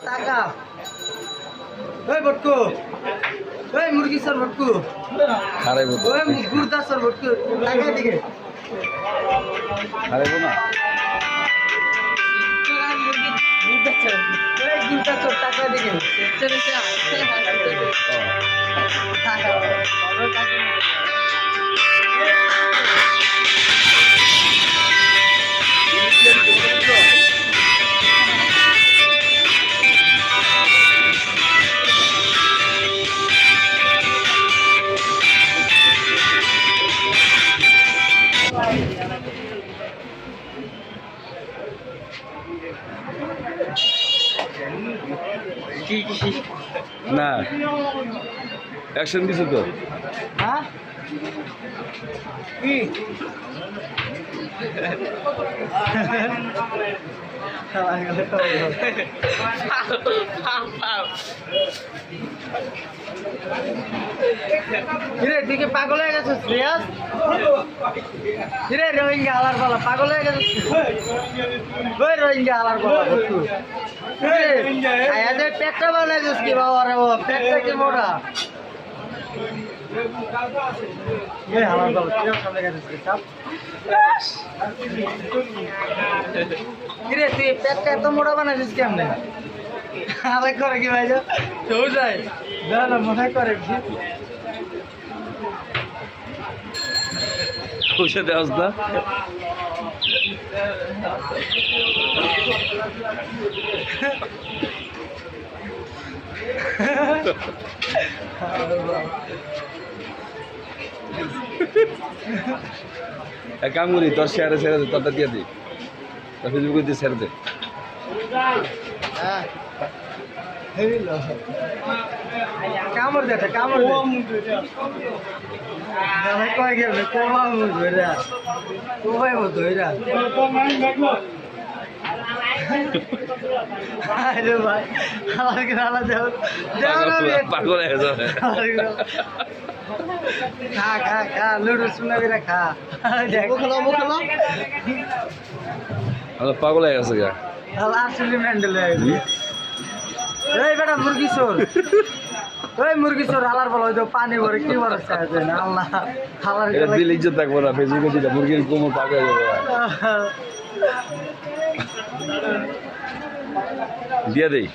টাকা ওই বটকু ওই মুরগি স্যার বটকু হারাইব তো ওই গুরদা স্যার বটকু টাকা দিকে হারাইব না গুরদা চোর টাকা দিকে না অ্যাকশন দিছে তো হ্যাঁ কি কিরে তুই কি পাগল হয়ে গেছিস রিয়াজ কিরে রোহিঙ্গা আলার বলা পাগল হয়ে গেছিস ওই রোহিঙ্গা আলার বলা বস্তু আয়াদের পেটটা বানাইছিস কি বাবা রে বাবা পেটটা কি মোটা হালার বলা কিরকম সামনে গেছিস চাপ কিরে তুই পেটটা এত মোটা বানাইছিস কেমনে আলাদা করে কি ভাই তো যায় না মনে করে পয়সা দেওয়াস না এক কাম করি তোর শেয়ারে ছেড়ে দে তোরটা দিয়ে দিই তোর ফেসবুকে দিয়ে ছেড়ে দে কামড় দে কামড় কয় গেল কোমা ধইরা কোমাই ধইরা আরে ভাই আমার গালা দাও দাও না পাগল হয়ে যাবে খা খা খা লুডো শুনে করে খা দেখো খেলো খেলো আমার পাগল হয়ে গেছে গা আসলে মেন্ডেল হয়ে গেছে এই বেটা মুরগি চোর ওই মুরগি চোর আলার বলো ওই তো পানি ভরে কি বড় চাইছে না আল্লাহ খালার এটা দিলে ইজ্জত থাকবো না ফেসবুকে দিলে মুরগির কোমর পাগল হয়ে যাবে দিয়ে দেই